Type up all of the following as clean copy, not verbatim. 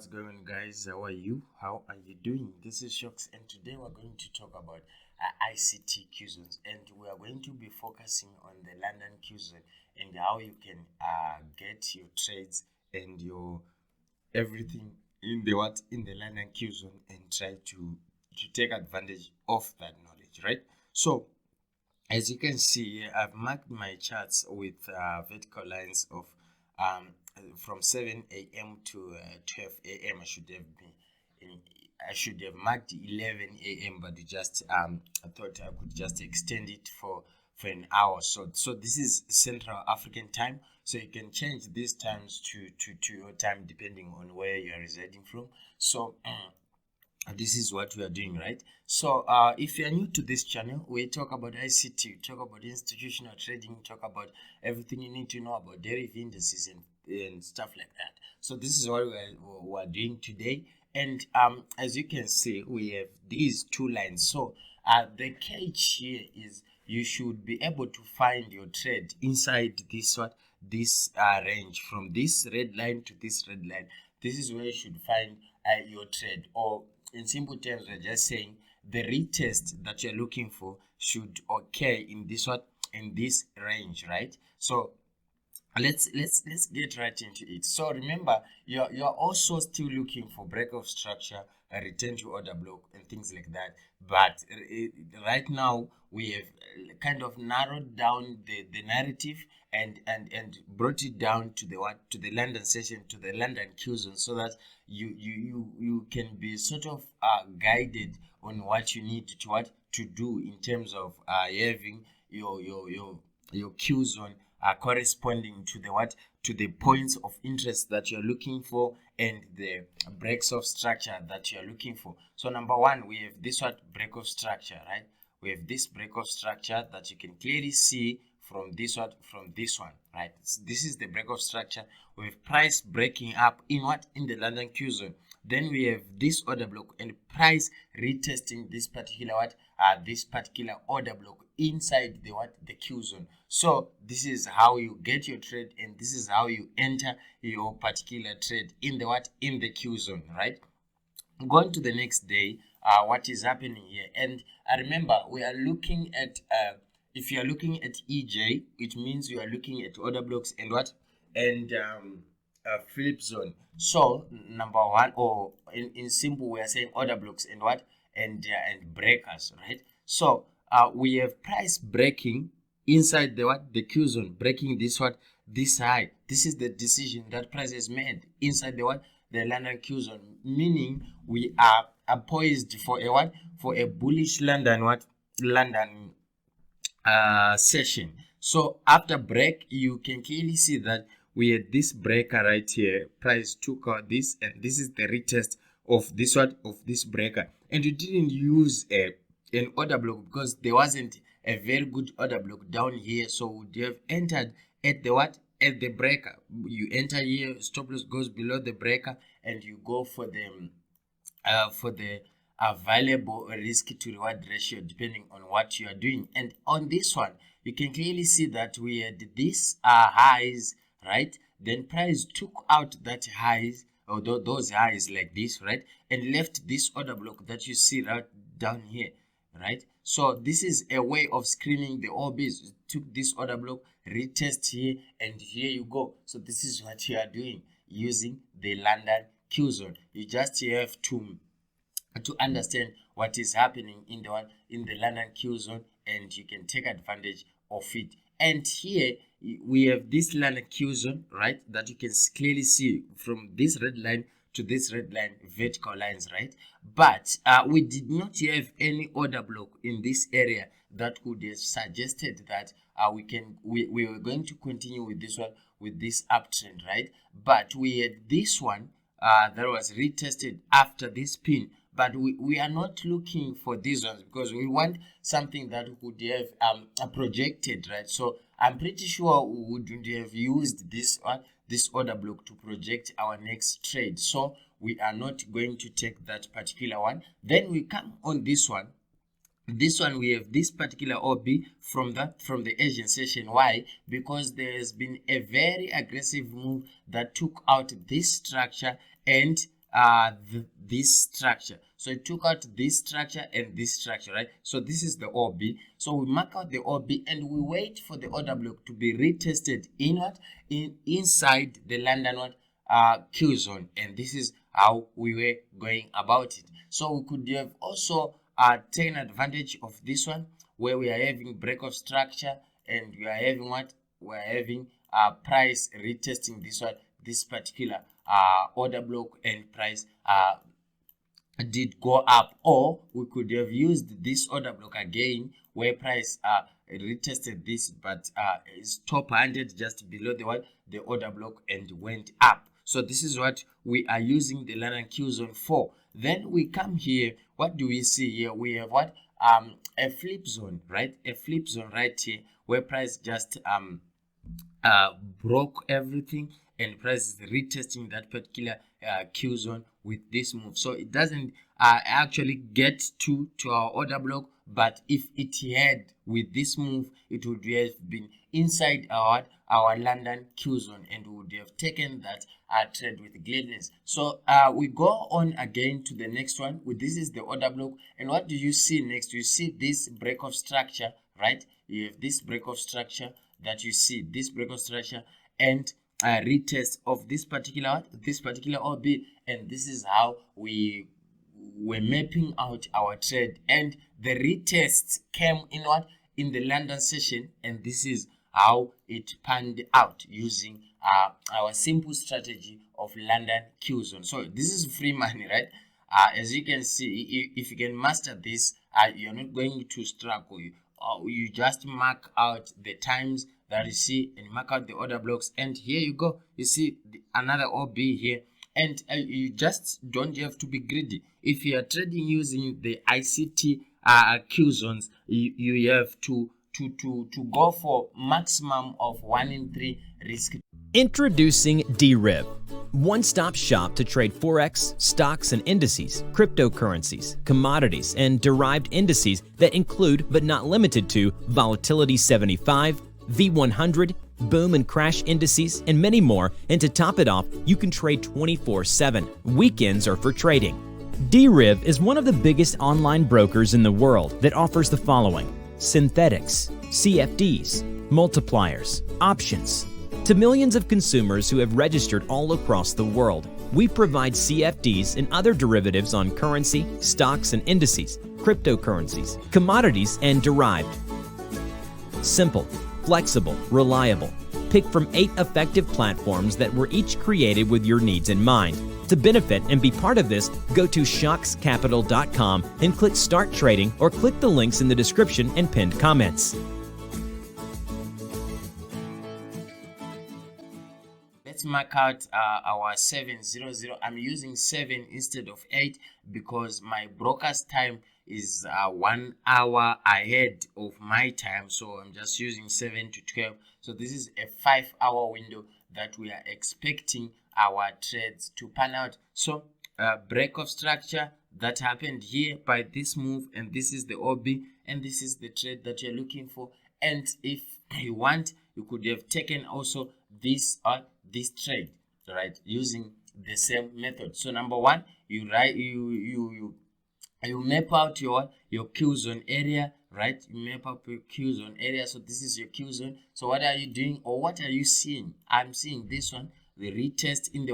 what's going on, guys? How are you? How are you doing? This is Shocks, and today we're going to talk about ICT Killzones, and we are going to be focusing on the London Killzone and how you can get your trades and your everything in the London Killzone and try to take advantage of that knowledge, right? So as you can see, I've marked my charts with vertical lines of from 7 a.m. to 12 a.m. I should have marked 11 a.m. but I thought I could just extend it for an hour. So this is Central African time. So you can change these times to your time depending on where you are residing from. So this is what we are doing, right? So if you are new to this channel, we talk about ICT, we talk about institutional trading, we talk about everything you need to know about Deriv indices and stuff like that. So this is what we are doing today. And as you can see, we have these two lines. So the catch here is you should be able to find your trade inside this range, from this red line to this red line. This is where you should find your trade, or in simple terms, we're just saying the retest that you're looking for should occur in this range, right? So let's get right into it. So remember, you're also still looking for break of structure, a return to order block, and things like that. But right now we have kind of narrowed down the narrative and brought it down to the London session, to the London Killzone, so that you can be sort of guided on what you need to do in terms of having your Killzone corresponding to the points of interest that you're looking for and the breaks of structure that you're looking for. So number one, we have this break of structure, right? We have this break of structure that you can clearly see from this one, right? This is the break of structure. We have price breaking up in the London Killzone. Then we have this order block and price retesting this particular order block inside the Killzone. So this is how you get your trade, and this is how you enter your particular trade in the Killzone, right? Going to the next day, what is happening here? And remember, we are looking at if you are looking at EJ, it means you are looking at order blocks and flip zone. So number one, or in simple, we are saying order blocks and breakers, right? So we have price breaking inside the Killzone, breaking this high. This is the decision that price has made inside the London Killzone, meaning we are poised for a bullish London session. So after break, you can clearly see that we had this breaker right here. Price took out this, and this is the retest of this breaker. And you didn't use an order block because there wasn't a very good order block down here. So you have entered at the breaker. You enter here, stop loss goes below the breaker, and you go for the available risk to reward ratio depending on what you are doing. And on this one, you can clearly see that we had these highs, right? Then price took out that highs, or those highs like this, right? And left this order block that you see right down here, right? So this is a way of screening the OBs. Took this order block, retest here, and here you go. So this is what you are doing using the London Killzone. You just have to understand what is happening in the London Killzone, and you can take advantage of it. And here we have this London Killzone, right, that you can clearly see from this red line to this red line, vertical lines, right? But we did not have any order block in this area that could have suggested that we were going to continue with this uptrend, right? But we had this one that was retested after this pin. But we are not looking for these ones because we want something that would have projected, right? So I'm pretty sure we wouldn't have used this order block to project our next trade. So we are not going to take that particular one. Then we come on this one. This one, we have this particular OB from the Asian session. Why? Because there has been a very aggressive move that took out this structure and this structure. So it took out this structure and this structure, right? So this is the OB. So we mark out the OB and we wait for the order block to be retested inside the London Killzone, and this is how we were going about it. So we could have also taken advantage of this one, where we are having break of structure and we are having we are having price retesting this particular order block, and price did go up. Or we could have used this order block again, where price retested this, but is top handed just below the order block and went up. So this is what we are using the London Killzone for. Then we come here. What do we see here? We have a flip zone, right? A flip zone right here, where price just broke everything, and price is retesting that particular Q zone with this move. So it doesn't actually get to our order block, but if it had with this move, it would have been inside our London Q zone, and we would have taken that trade with gladness. So we go on again to the next one. This is the order block, and what do you see next? You see this break of structure, right? You have this break of structure that you see, this break of structure, and retest of this particular OB, and this is how we were mapping out our trade. And the retests came in the London session, and this is how it panned out using our simple strategy of London Killzone. So this is free money, right? As you can see, if you can master this, you're not going to struggle. You just mark out the times that you see and mark out the order blocks, and here you go. You see another OB here, and you just don't have to be greedy. If you are trading using the ICT Killzones, you have to go for maximum of 1 in 3 risk. Introducing Deriv, one-stop shop to trade forex, stocks and indices, cryptocurrencies, commodities, and derived indices that include but not limited to volatility 75, V100, boom and crash indices, and many more. And to top it off, you can trade 24/7. Weekends are for trading. Deriv is one of the biggest online brokers in the world that offers the following: synthetics, CFDs, multipliers, options. To millions of consumers who have registered all across the world, we provide CFDs and other derivatives on currency, stocks and indices, cryptocurrencies, commodities, and derived. Simple, flexible, reliable. Pick from 8 effective platforms that were each created with your needs in mind. To benefit and be part of this, go to ShocksCapital.com and click Start Trading, or click the links in the description and pinned comments. Let's mark out our 700. I'm using 7 instead of 8 because my broker's time is 1 hour ahead of my time, so I'm just using 7 to 12. So this is a 5-hour window that we are expecting our trades to pan out. So break of structure that happened here by this move, and this is the OB, and this is the trade that you're looking for. And if you want, you could have taken also this trade, right, using the same method. So number one, you map out your Q zone area, right? You map out your Q zone area. So this is your Q zone. So what are you doing, or what are you seeing? I'm seeing this one, the retest in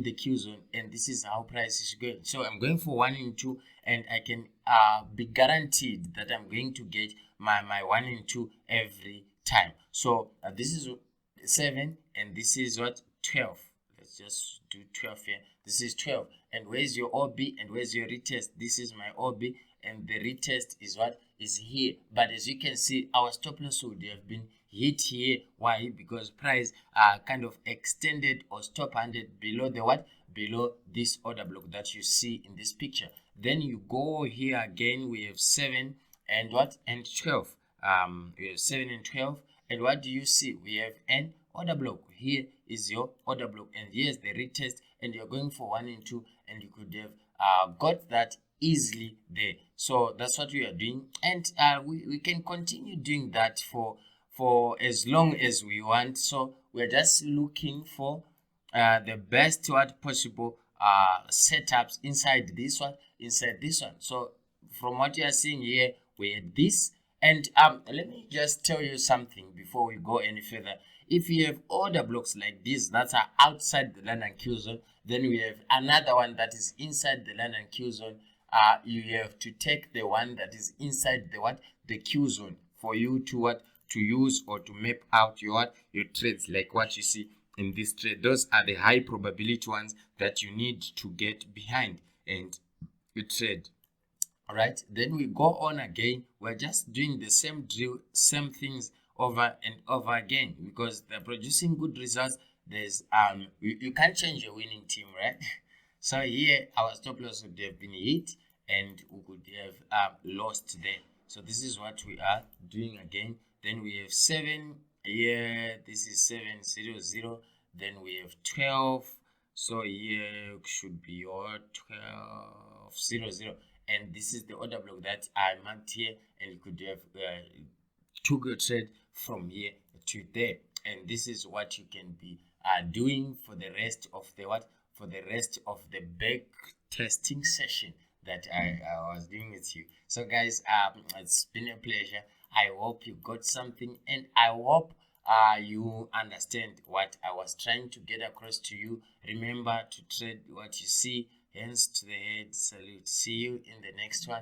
the Q zone, and this is how price is going. So I'm going for 1 in 2, and I can be guaranteed that I'm going to get my 1 in 2 every time. So this is 7, and this is 12. Let's just do 12 here. This is 12, and where's your OB and where's your retest? This is my OB, and the retest is here. But as you can see, our stop loss would have been hit here. Why? Because price kind of extended or stop handed below below this order block that you see in this picture. Then you go here again, we have 7 and and 12. We have 7 and 12, and what do you see? We have an order block. Here is your order block, and here's the retest, and you're going for 1 in 2, and you could have got that easily there. So that's what we are doing, and we can continue doing that for as long as we want. So we're just looking for the best possible setups inside this one, So from what you are seeing here, we had this. And let me just tell you something before we go any further. If you have order blocks like this that are outside the London Killzone, then we have another one that is inside the London Killzone. You have to take the one that is inside the Killzone for you to use or to map out your trades, like what you see in this trade. Those are the high probability ones that you need to get behind and you trade. All right, then we go on again. We're just doing the same drill, same things over and over again, because they're producing good results. There's you can't change your winning team, right? So here our stop loss would have been hit and we could have lost there. So this is what we are doing again. Then we have 7 here, this is 700. Then we have 12, so here should be your 1200. And this is the order block that I marked here, and you could have took your trade from here to there. And this is what you can be doing for the rest of the back testing session that I was doing with you. So guys, it's been a pleasure. I hope you got something, and I hope you understand what I was trying to get across to you. Remember to trade what you see. Hands to the head. Salute. See you in the next one.